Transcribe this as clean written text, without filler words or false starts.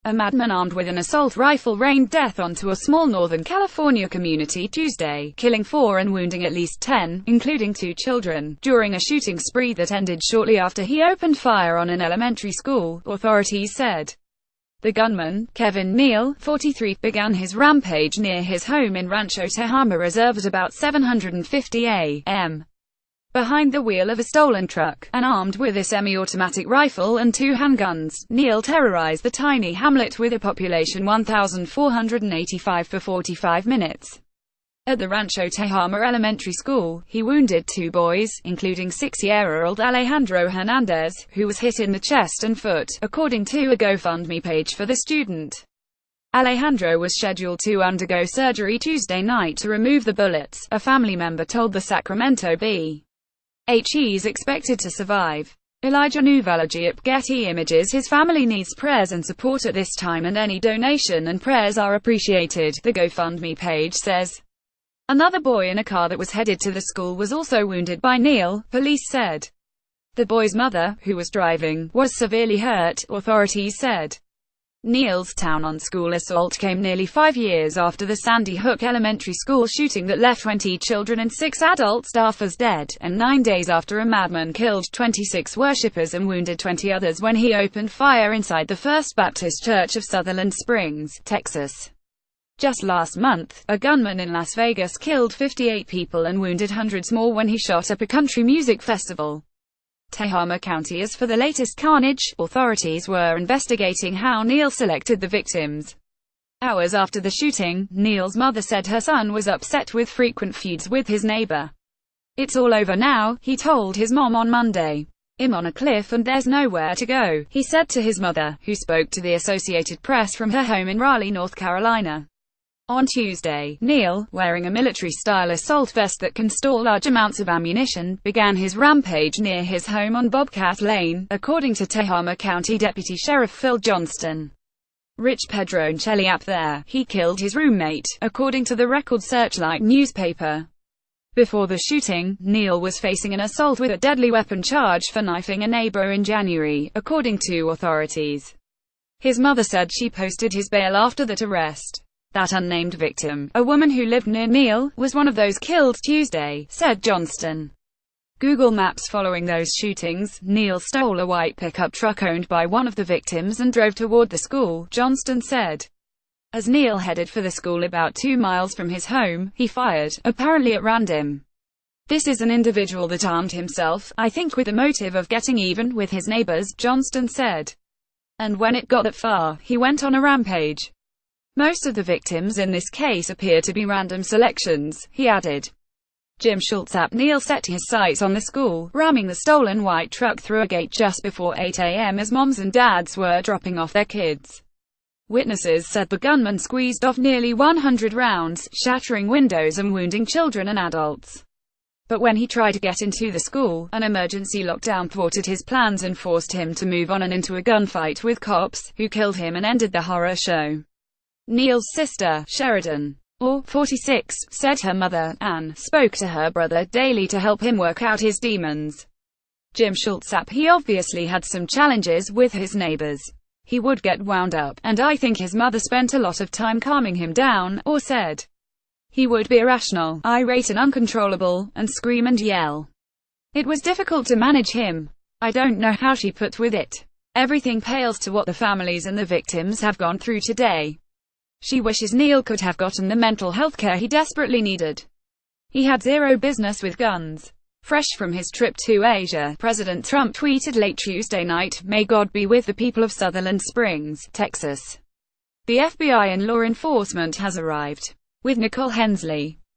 A madman armed with an assault rifle rained death onto a small Northern California community Tuesday, killing 4 and wounding at least 10, including 2 children, during a shooting spree that ended shortly after he opened fire on an elementary school, authorities said. The gunman, Kevin Neal, 43, began his rampage near his home in Rancho Tehama Reserve at about 7:50 a.m. Behind the wheel of a stolen truck, and armed with a semi-automatic rifle and 2 handguns, Neal terrorized the tiny hamlet with a population 1,485 for 45 minutes. At the Rancho Tehama Elementary School, he wounded 2 boys, including 6-year-old Alejandro Hernandez, who was hit in the chest and foot, according to a GoFundMe page for the student. Alejandro was scheduled to undergo surgery Tuesday night to remove the bullets, a family member told the Sacramento Bee. He's expected to survive. Elijah Nuvalajip, Getty Images. His family needs prayers and support at this time, and any donation and prayers are appreciated, the GoFundMe page says. Another boy in a car that was headed to the school was also wounded by Neal, police said. The boy's mother, who was driving, was severely hurt, authorities said. Neal's town-on-school assault came nearly 5 years after the Sandy Hook Elementary School shooting that left 20 children and 6 adult staffers dead, and 9 days after a madman killed 26 worshippers and wounded 20 others when he opened fire inside the First Baptist Church of Sutherland Springs, Texas. Just last month, a gunman in Las Vegas killed 58 people and wounded hundreds more when he shot up a country music festival. Tehama County. As for the latest carnage, authorities were investigating how Neal selected the victims. Hours after the shooting, Neal's mother said her son was upset with frequent feuds with his neighbor. "It's all over now," he told his mom on Monday. "I'm on a cliff and there's nowhere to go," he said to his mother, who spoke to the Associated Press from her home in Raleigh, North Carolina. On Tuesday, Neal, wearing a military-style assault vest that can store large amounts of ammunition, began his rampage near his home on Bobcat Lane, according to Tehama County Deputy Sheriff Phil Johnston. Rich Pedroncelli up there, he killed his roommate, according to the Record Searchlight newspaper. Before the shooting, Neal was facing an assault with a deadly weapon charge for knifing a neighbor in January, according to authorities. His mother said she posted his bail after that arrest. That unnamed victim, a woman who lived near Neal, was one of those killed Tuesday, said Johnston. Google Maps. Following those shootings, Neal stole a white pickup truck owned by one of the victims and drove toward the school, Johnston said. As Neal headed for the school about 2 miles from his home, he fired, apparently at random. "This is an individual that armed himself, I think with the motive of getting even with his neighbors," Johnston said. "And when it got that far, he went on a rampage. Most of the victims in this case appear to be random selections," he added. Jim Schultz. Neal set his sights on the school, ramming the stolen white truck through a gate just before 8 a.m. as moms and dads were dropping off their kids. Witnesses said the gunman squeezed off nearly 100 rounds, shattering windows and wounding children and adults. But when he tried to get into the school, an emergency lockdown thwarted his plans and forced him to move on and into a gunfight with cops, who killed him and ended the horror show. Neal's sister, Sheridan, 46, said her mother, Anne, spoke to her brother daily to help him work out his demons. Jim Schultz. He obviously had some challenges with his neighbors. He would get wound up, and I think his mother spent a lot of time calming him down, or said. He would be irrational, irate and uncontrollable, and scream and yell. It was difficult to manage him. I don't know how she put with it. Everything pales to what the families and the victims have gone through today. She wishes Neal could have gotten the mental health care he desperately needed. He had zero business with guns. Fresh from his trip to Asia, President Trump tweeted late Tuesday night, "May God be with the people of Sutherland Springs, Texas." The FBI and law enforcement has arrived. With Nicole Hensley,